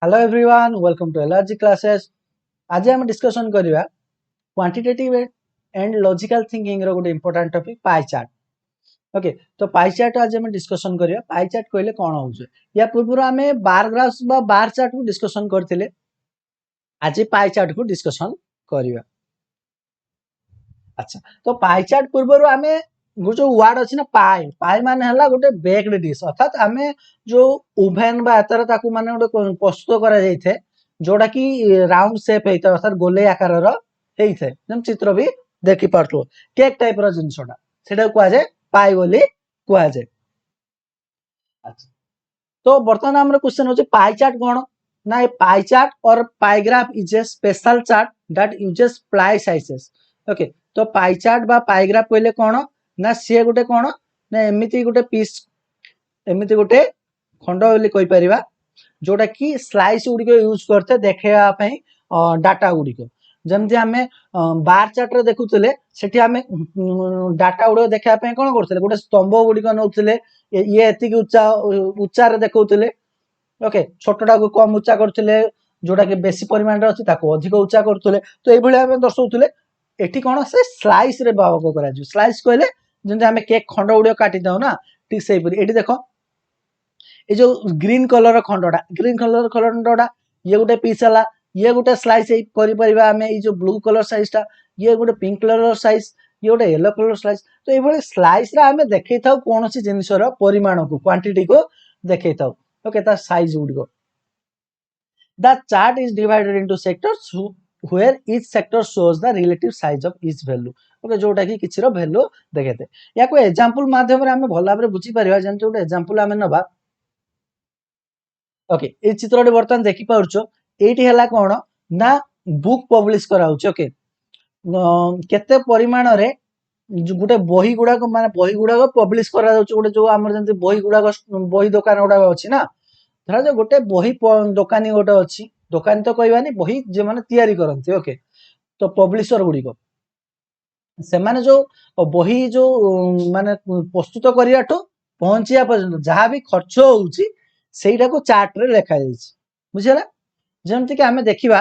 Hello everyone welcome to LRG classes. आज हम discussion करिया क्वांटिटेटिव एंड लॉजिकल थिंकिंग रो गोटे important topic pie chart. Okay, तो पाई चार्ट आज हम डिस्कशन करिया। पाई चार्ट कहले कोन होउछ? या पूर्व हमें बार ग्राफ्स बा बार चार्ट को डिस्कशन करथिले। आज पाई चार्ट को डिस्कशन करिया। अच्छा, तो पाई चार्ट पूर्व हमें जो वर्ड अछि ना पाई पाई माने हला गोटे बेक्ड डिश, अर्थात हमें जो ओवन बा एतर ताकू माने गोटे प्रस्तुत करा जाइथे जोड़ा कि राउंड शेप हेइता, अर्थात गोले आकार रो हेइथे। जम चित्र भी देखि पारथो केक टाइप रो जिंसोडा सेटा कुआ जाय पाई बोली कुआ जाय। अच्छा, तो बर्तमान हमर क्वेश्चन होचे पाई चार्ट कोन ना? ए पाई चार्ट और pie graph is a special chart that uses pie sizes. Okay, तो पाई चार्ट बा पाई ग्राफ कहले कोन ना? से गोटे कोन ना एमिति गोटे पीस, एमिति गोटे खंड बोली कहि परिबा जोटा कि स्लाइस गुड़ी यूज करते देखा डाटा गुड़ी। जमती आम बार चार्ट देखुले सेठी आम डाटा गुड़ देखा कौन करते गोटे स्तंभ गुड़िक नौले ये एति उच्चा उच्चार देखौले। ओके, छोटा को कम उच्चा करते जोटा कि बेसी परिमाण अच्छी अधिक उच्चा करते। तो ये दर्शाऊे एठी कौन से स्लाइस रे भाग करा। स्लाइस कहले जमती आम केक खंड गुड़ काटी दौ ना, ठीक से ये देख ये जो ग्रीन कलर खंडटा, ग्रीन कलर खंडटा ये गोटे पीस है, ये गोटे स्लाइस आम जो ब्लू कलर साइज टा, ये गोटे पिंक कलर साइज, ये गोटे येलो कलर स्लाइस। तो ये स्लाइस आम देखई था कौन सी जिनसर परिमाण को क्वांटिटी को देखई था। ओके, ता साइज गुड़िक the chart is divided into sectors where each sector shows the relative size of each value। Okay, जोटा कि किछि रो वैल्यू देखेते या को एग्जांपल माध्यम रे हमें भला भाबरे बुझी परिबा। जेंति गोटे एग्जांपल हमें नबा। ओके, ए चित्रटी बर्तमान देखि पाउछो एठी हला कोन ना बुक पब्लिश करा होछ। ओके, केते परिमाण रे गोटे बही गुडा को माने बही गुडा को पब्लिश करा जाउछ। गोटे जो हमर जेंति बही गुडा बही दुकान गुडा अछि ना, धरा जो गोटे बही दुकानी गोटे अछि, दुकान तो कहबानी बही जे माने तयारी करंती। ओके, तो पब्लिशर गुडी को से माने जो बही जो माने प्रस्तुत करियाठो पहुंचिया पर्यंत जहां भी खर्च होउची सेटा को चार्ट रे लिखा जाइछि। बुझिला? जेमति कि हमें देखिबा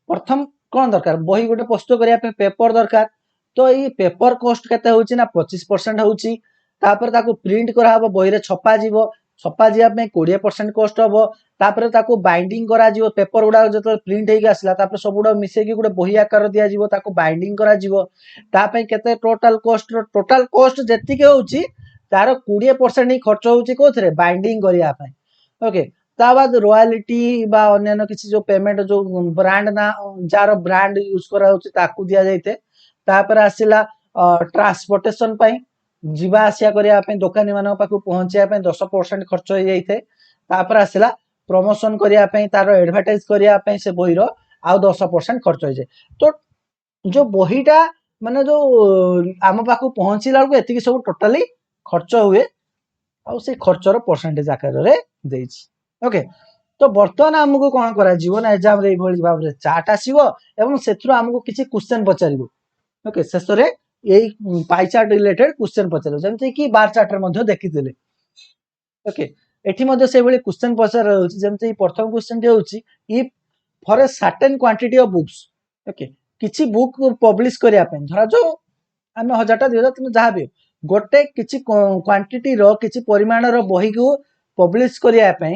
प्रथम कौन दरकार बही गोटे प्रस्तुत करिया पे पेपर दरकार। तो ये पेपर कॉस्ट केते होउची ना 25% होउची। तापर ताको प्रिंट करा हबो, बही रे छपा जीवो, छपा जिया पे 20% कॉस्ट हबो। तापर ताको बाइंडिंग करा जीवो, पेपर गुडा जतो प्रिंट हेके आसला तापर सब गुडा मिसे कि गोटे बही आकार दिया जीवो, ताको बाइंडिंग करा जीवो। ता पे केते टोटल कॉस्ट जेति के होउची तार 20% ही खर्च होउची कोथरे बाइंडिंग करिया पे। ओके, ता बाद रॉयल्टी बा अन्य किसी जो पेमेंट जो ब्रांड ना जार ब्रांड यूज करा होची ताकू दिया जाइते। तापर आसिला ट्रांसपोर्टेशन पई जीवा आसिया करिया पे दुकानी मानक पाखु पहुंचिया पे 10% खर्च हो जाइते। तापर आसिला प्रमोशन करिया पे तार एडवर्टाइज करिया पे से बही रो आ 10% खर्च हो जाए। तो जो बहीटा माने जो आम पाखु पहुंचिला को एतिकी सब टोटली खर्च हुए आ से खर्चर परसेंटेज आकार रे देइछि। ओके, तो बर्तमान आमको कौन करा जीवो ना एग्जाम रे भली भाव रे चार्ट आसीबो एवं सेथरो आमको किछि क्वेश्चन पचारिबो। ओके, शेष रे एई पाई चार्ट रिलेटेड क्वेश्चन पचारिबो जेमति कि बार चार्ट रे मध्ये देखिथिले। ओके, एठी मध्ये से भली क्वेश्चन पचार होछि। जेमति प्रथम क्वेश्चन जे होछि if for a certain quantity of books. Okay, किछि बुक पब्लिश करिया पे धरा जो आमे 1000 टा 2000 तुम जहा भी गोटे किछि क्वांटिटी रो किछि परिमाण रो बही को पब्लिश करिया पे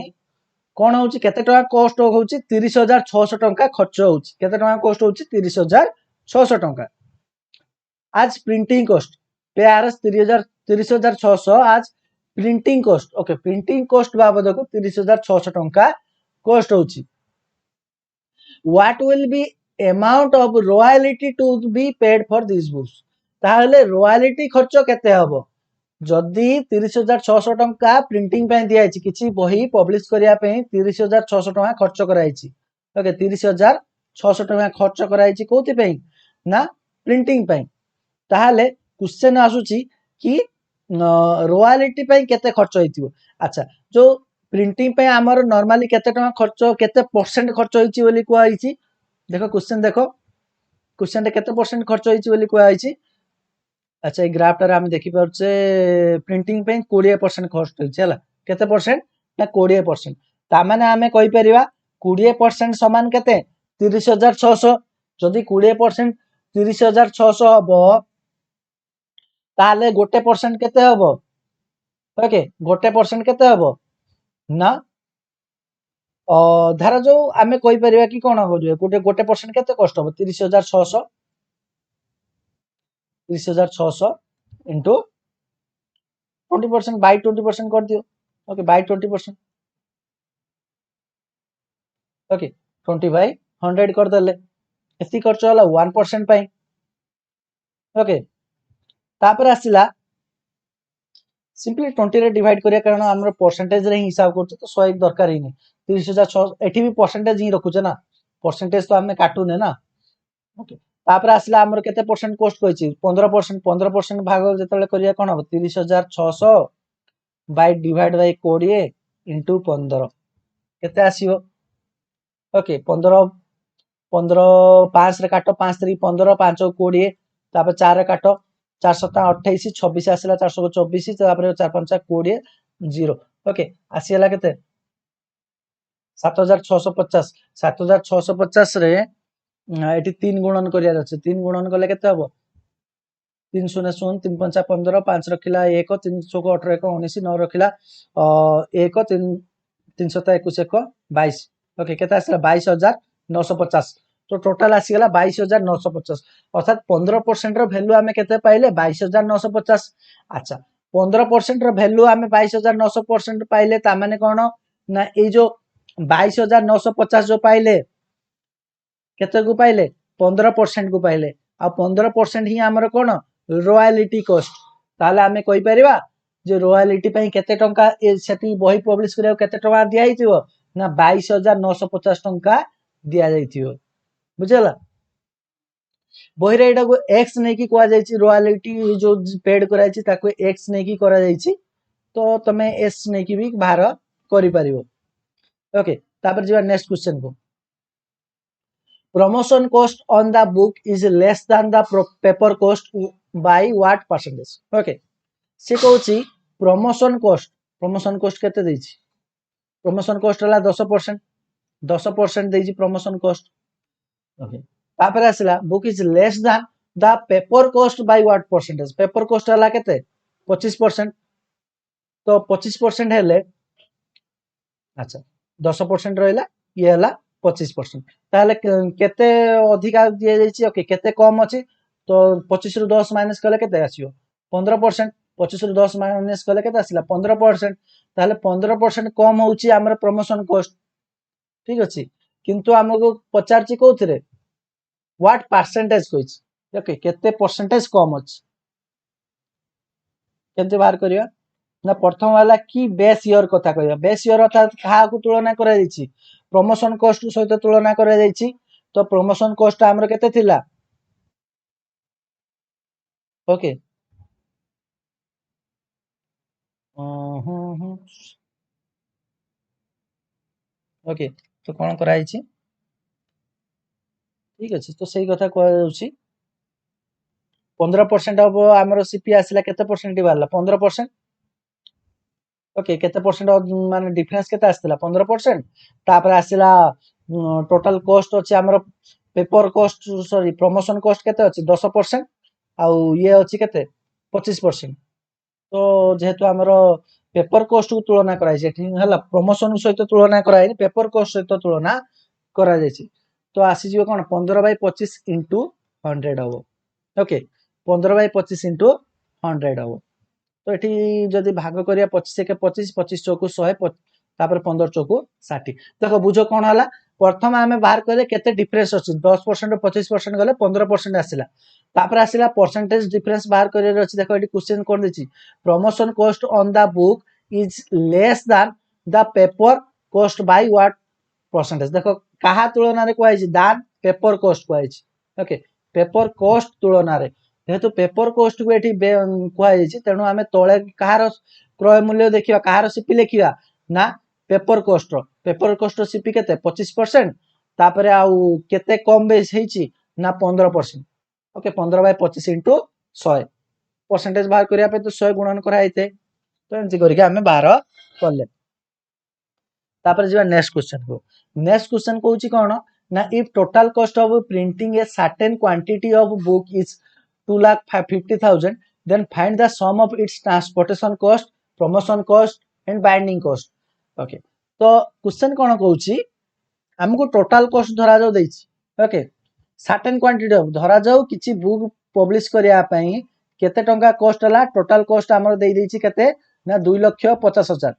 कौन होची केते टका कॉस्ट होची 30600 टका खर्च होची। केते टका कॉस्ट होची 30600 टका। आज प्रिंटिंग कॉस्ट पे RS 30600 as printing cost. Okay, printing cost बाबद को 30600 टका कॉस्ट होची। What will be amount of royalty to be paid for this books. ताहले रॉयल्टी खर्च केते हबो जदि 30600 टका प्रिंटिंग पे दिया जायछि, किछि बही पब्लिश करिया पे 30600 टका खर्च कराइछि। ओके, 30600 टका खर्च कराइछि कोथि पे ना प्रिंटिंग पे। ताहले क्वेश्चन आसुची कि रॉयल्टी पे केते खर्च होइतिबो। अच्छा, जो प्रिंटिंग पे हमर नॉर्मली केते टका खर्च केते परसेंट खर्च होइछि बोली कोआ आइछि। देखो क्वेश्चन देखो, क्वेश्चन रे केते परसेंट खर्च होइछि बोली कोआ आइछि। अच्छा, ये ग्राफ टारे आम देखि पारछे प्रिंटिंग पे 20% कॉस्ट होइछ हला। केते परसेंट ना 20%। ता माने आमे कहि परिबा 20% समान केते 30,600 जदि 20% 30,600 हबो ताले 1% केते हबो ओके 1% केते हबो ना धारा जो आमे कोइ परिबा कि कोन हो जे 1% केते कॉस्ट हबो 30,600 इनटू 20% बाय 20% कर दियो ओके बाय 20% ओके 20 बाय 100 कर देले एती खर्च होला 1% पाई ओके तापर आसिला सिंपली 20 रे डिवाइड करिया कारण हमर परसेंटेज रे हिसाब करछ तो 100 दरकार ही नहीं 30,600 एठी भी परसेंटेज ही रखुछ ना परसेंटेज तो हमें काटुने ना ओके तापर आसिला हमर केते परसेंट कॉस्ट कहछि 15% भाग जेतले करिया कोन हो 30,600 बाय डिवाइड बाय 20 इनटू 15 केते आसीबो ओके 15 15 5 रे काटो 5 3 15 5 20 तापर 4 रे काटो 4 7 28 26 आसिला 424 तापर 4 5 20 0 ओके आसीला केते 7,650 7,650 रे एटी 3 गुणन करिया अछि 3 गुणन कले केते हबो 3 0 0 3 5 15 5 रखिला 1 3 6 18 1 19 9 रखिला 1 3 3 7 21 1 22 ओके केते आसिला 22,950 तो टोटल आसीगला 22,950 अर्थात 15% रो वैल्यू आमे केते पाइले 22,950 अच्छा 15% रो वैल्यू आमे 22,900% पाइले ता माने कोन ना ए जो 22,950 जो पाइले केते को पाइले 15% को पाइले आ 15% ही हमर कोन रॉयल्टी कॉस्ट ताले आमे कहि परिबा जे रॉयल्टी पई केते टंका ए सेटी बही पब्लिश करियो केते टंका दिया हिथिबो ना 22,950 टंका दिया जाइथिबो बुझला बही रे एटा को x नै की कोआ जायछि रॉयल्टी जो पेड कराइ छि ताको x नै की करा जायछि तो तमे s नै की भी बाहर करि परिबो ओके तापर जिवा नेक्स्ट क्वेश्चन को promotion cost on the book is less than the paper cost by what percentage okay से कहउछि promotion cost केते दैछि promotion cost हला 10% दैछि promotion cost okay तापर आसिला book is less than the paper cost by what percentage paper cost हला केते 25% तो 25% हेले अच्छा 10% रहिला ये हला 25% ताले केते अधिका दिया जायछि ओके केते कम अछि तो 25 रु 10 माइनस कले केते आसीयो 15% 25 रु 10 माइनस कले केते आसिला 15% ताले 15% कम होउछि हमर प्रमोशन कॉस्ट ठीक अछि किंतु हमको पचारछि कोथरे व्हाट परसेंटेज कहिछि ओके केते परसेंटेज कम अछि केते बाहर करिया ना प्रथम वाला की बेस ईयर कथा कहया बेस ईयर अर्थात कहा को तुलना करा जायछि प्रमोशन कॉस्ट सहित तुलना करा जायछि तो प्रमोशन कॉस्ट हमर केते थिला ओके ओके तो कोन करा जायछि ठीक अछि तो सही कथा कहया जाउछि 15% अब हमर सीपी आसिला केते परसेंट बारला 15% ओके केते परसेंट माने डिफरेंस केते आस्तिला 15% तापर आसिला टोटल कॉस्ट अछि हमर paper cost sorry promotion cost केते अछि 10% आ ये अछि केते 25% तो जेहेतु हमर पेपर कॉस्ट को तुलना कराइ छै हला प्रमोशन सहित तुलना कराइ पेपर कॉस्ट सहित तुलना करा जायछि तो आसी जिवो कोन 15 बाय 25 इनटू 100 हबो ओके 15 बाय 25 इनटू 100 हबो तो एठी जदि भाग करिया 25 के 25 25 चौकु 100 तापर 15 चौकु 60 देखो बुझो कोन हला प्रथम आमे बाहर करे केते डिफरेंस अछि 10% 25% गले 15% आसिला तापर आसिला परसेंटेज डिफरेंस बाहर करे अछि देखो एठी क्वेश्चन कोन देछि promotion cost on the book is less than the paper cost by what percentage देखो कहा तुलना रे कोइ छि दान पेपर कॉस्ट कोइ छि ओके पेपर कॉस्ट तुलना रे जेहेतु पेपर कॉस्ट को एठी कोइ छि तेनु आमे तळे कहार क्रय मूल्य देखिबा कहार सीपी लेखिबा ना पेपर कॉस्ट सीपी केते 25% तापरे आउ केते कम बेस हेछि ना 15% ओके 15 बाय 25 इनटू 100 परसेंटेज बाहर करिया पे तो 100 गुणन करा आइते तो एंति करके हमें 12 करले तापर जी नेक्स्ट क्वेश्चन को नेक्स्ट क्वेश्चन कहूँ कौन ना if total cost of printing a certain quantity of book is 2,50,000 then find the sum of its transportation cost promotion cost and binding cost okay तो क्वेश्चन कौन कहूँ आमको टोटल कॉस्ट धरा जाऊ ओके सर्टेन क्वांटिटी ऑफ धरा जाऊ किछि book publish करिया पई केते टंका कॉस्ट हला टोटल कॉस्ट हमर देई दैछि केते ना 2,50,000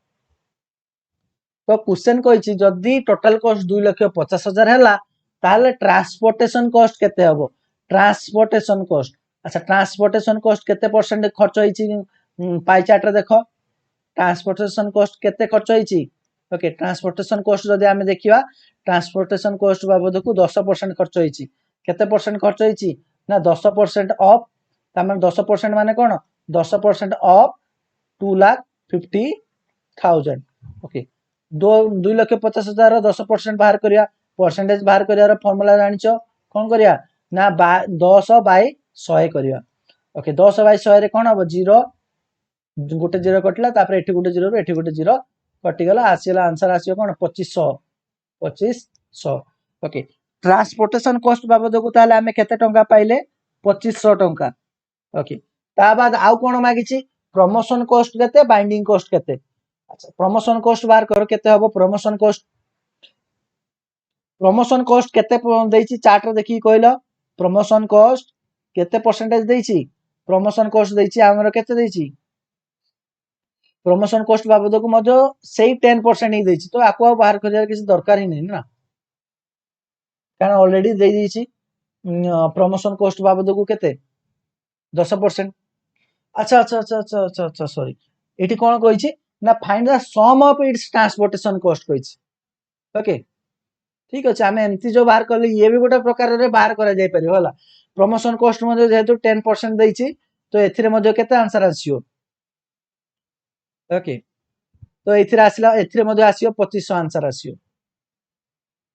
तो क्वेश्चन कहिछि जदी टोटल कॉस्ट 2,50,000 हैला ताले ट्रांसपोर्टेशन कॉस्ट केते हबो ट्रांसपोर्टेशन कॉस्ट अच्छा ट्रांसपोर्टेशन कॉस्ट केते परसेंट खर्च होइछि पाई चार्ट रे देखो ट्रांसपोर्टेशन कॉस्ट केते खर्च होइछि ओके ट्रांसपोर्टेशन कॉस्ट जदी आमे देखिबा ट्रांसपोर्टेशन कॉस्ट बाबद को 10% खर्च होइछि केते परसेंट खर्च होइछि ना 10% ऑफ तामे 10% माने कोन 10% ऑफ 2,50,000 ओके 2,50,000 10% बाहर करिया परसेंटेज बाहर करियार फार्मूला जानिचो कोन करिया ना 10/100 करिया ओके 10/100 रे कोन हबो 0 गोटे 0 कटला तापर एठी गोटे 0 रो एठी गोटे 0 कटि गला आसीला आंसर आसीयो कोन 2500 ओके ट्रांसपोर्टेशन कॉस्ट बाबद को ताले हमें केते टंका पाइले 2500 टंका ओके ता बाद आउ कोन मागिछि प्रमोशन कॉस्ट केते बाइंडिंग कॉस्ट केते अच्छा प्रमोशन कॉस्ट बार करो केते हबो प्रमोशन कॉस्ट केते देइछि चार्ट रे देखि कहलो प्रमोशन कॉस्ट केते परसेंटेज देइछि प्रमोशन कॉस्ट देइछि हमर केते देइछि प्रमोशन कॉस्ट बाबद को मध्य सेही 10% ही देइछि तो आको बाहर करियार किसी दरकार ही नहीं ना कारण ऑलरेडी दे देइछि प्रमोशन कॉस्ट बाबद को केते 10% अच्छा अच्छा अच्छा अच्छा अच्छा अच्छा सॉरी एठी कोन कहिछि ना find the sum of its transportation cost कहिछि ओके ठीक अछि आमे एंती जो बाहर करले ये भी गोटे प्रकार रे बाहर करा जाय परियो होला प्रमोशन कॉस्ट मध्ये जेहेतु 10% देइछि तो एथिरे मध्ये केते आंसर आसियो ओके तो एथिरे आसिला एथिरे मध्ये आसियो 2500 आंसर आसियो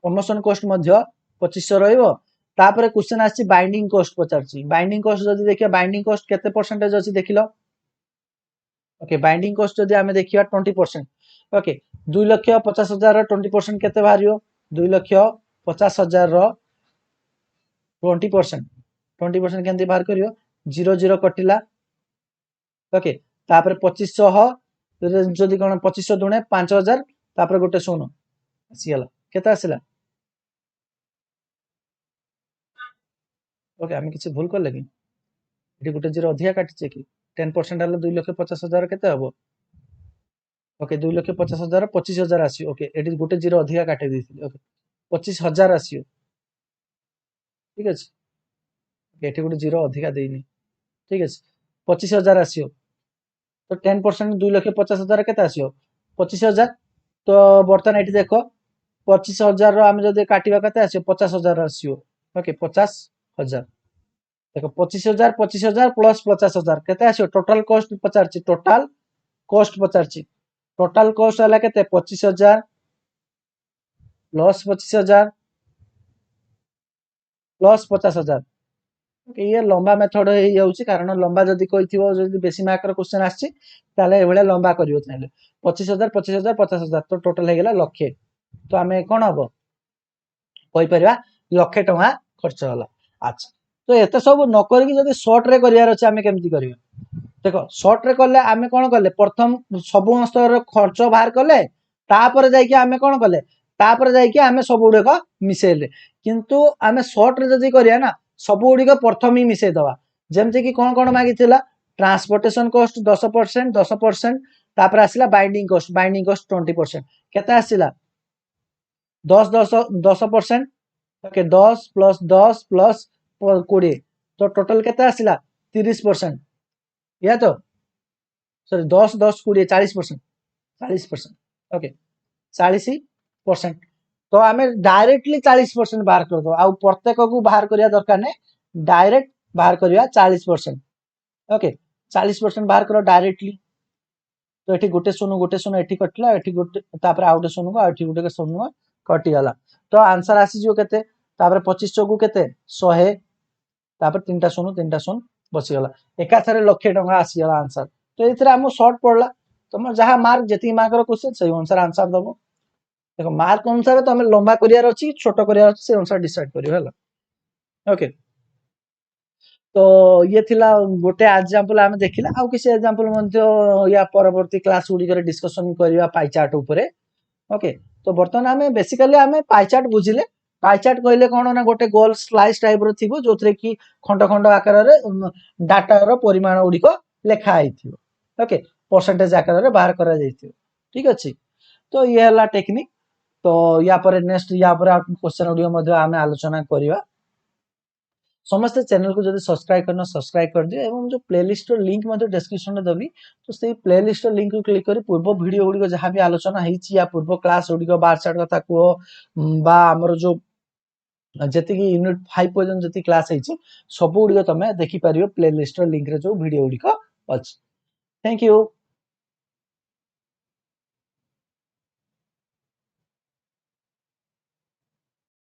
प्रमोशन कॉस्ट मध्ये 2500 रहइबो तापर क्वेश्चन आछि बाइंडिंग कॉस्ट पचारछि बाइंडिंग कॉस्ट जदी देखिया बाइंडिंग कॉस्ट केते परसेंटेज अछि देखिलो ओके बाइंडिंग कॉस्ट जदी हमें देखिया 20% ओके 2,50,000 रो 20% केते बाहरियो 2,50,000 रो 20% केंति बाहर करियो 0 कटिला ओके तापर 2500 जदी कोन 2500 दुणे 5,000 तापर गोटे शून्य आसीला केते आसीला ओके आमे किछि भूल करले कि एठी गोटे 0 अधिया काटिचे कि 10% हला 2,50,000 केते हबो ओके 2,50,000 25,000 आसी ओके एठी गोटे 0 अधिया काटि देथिले ओके 25,000 आसीयो ठीक अछि एठी गोटे 0 अधिका देइनी ठीक अछि 25,000 आसीयो तो 10% 2,50,000 केते आसीयो 25,000 तो बर्तन एठी देखो 25,000 रो आमे जदि काटिबा केते आसीयो 50,000 आसीयो ओके 50,000 देखो 25,000 25,000 प्लस 50,000 केते आसीयो टोटल कॉस्ट पचारछि टोटल कॉस्ट पचारछि टोटल कॉस्ट हला केते 25,000 प्लस 25,000 प्लस 50,000 ओके ये लंबा मेथड हे जाउछि कारण लंबा जदी कहिथिबो जदी बेसी मार्क रो क्वेश्चन आछि ताले एभले लंबा करियो चाहिले 25,000 25,000 50,000 तो टोटल हे गेला लक्षे तो आमे कोन हबो कहि परिबा लक्षे टका खर्च होला अच्छा तो एते सब न करी जदी शॉर्ट रे करियार अछि आमे केमति करियो देखो शॉर्ट रे करले आमे कोन करले प्रथम सब स्तर खर्च बाहर करले तापर जाय कि आमे कोन करले तापर जाय कि आमे सब उडे को मिसेले किंतु आमे शॉर्ट रे जदी करिया ना सब उडी को प्रथम ही मिसे दवा जेमति कि कोन कोन मागी थिला ट्रांसपोर्टेशन कॉस्ट 10% 10% तापर आसिला बाइंडिंग कॉस्ट 20% केते आसिला 10% ओके 10 प्लस 10 प्लस 20 तो टोटल केते आसिला 30% या तो सॉरी 10 10 20 40% ओके 40% तो आमे डायरेक्टली 40% बाहर कर दो आ प्रत्येक को बाहर करिया दरकार नै डायरेक्ट बाहर करिया 40% ओके 40% बाहर करो डायरेक्टली तो एठी गोटे शून्य एठी कटला एठी गोटे तापर आउटे शून्य को एठी गोटे शून्य कटि गला तो आंसर आसी जो केते तापर 2500 को केते 100 तापर तीनटा शून्य बसी गला एका थारे लक्षे टका आसी गला आंसर तो एथरे हम शॉर्ट पड़ला तुम जहां मार्क जति मार्क रो क्वेश्चन सही आंसर दबो देखो मार्क अनुसार तुम लंबा करियार अच्छी छोट करियार अच्छी से अनुसार डिसाइड करियो हला ओके तो ये थिला गोटे एग्जांपल आमे देखिला आ किसी एग्जांपल मध्ये या परवर्ती क्लास गुडी करे डिस्कशन करिवा पाई चार्ट ऊपरे ओके तो बर्तमान आमे बेसिकली आमे पाई चार्ट बुझिले पाई चार्ट कहले कोन ना गोटे गोल स्लाइस टाइप रो थिबो जोथरे की खंड खंड आकार रे डाटा रो परिमाण गुडी को लेखा आइथिबो ओके परसेंटेज आकार रे बाहर करा जाइथिबो ठीक अछि तो ये हला टेक्निक तो या पर नेक्स्ट या पर क्वेश्चन वीडियो मध्ये आमे आलोचना करिवा समस्त चैनल को जब सब्सक्राइब करना सब्सक्राइब कर दियो एवं जो प्लेलिस्ट लिंक मध्ये डिस्क्रिप्शन में देबी तो से प्लेलिस्ट लिंक को क्लिक करी पूर्व वीडियो गुडी को जहां भी आलोचना हेची या पूर्व क्लास गुडी को बार चार्ट कथा को बा हमर जो जति की यूनिट 5 पर्यंत जति क्लास हेची सब गुडी को तमे देखि परियो प्लेलिस्ट लिंक रे जो वीडियो गुडी को अछि थैंक यू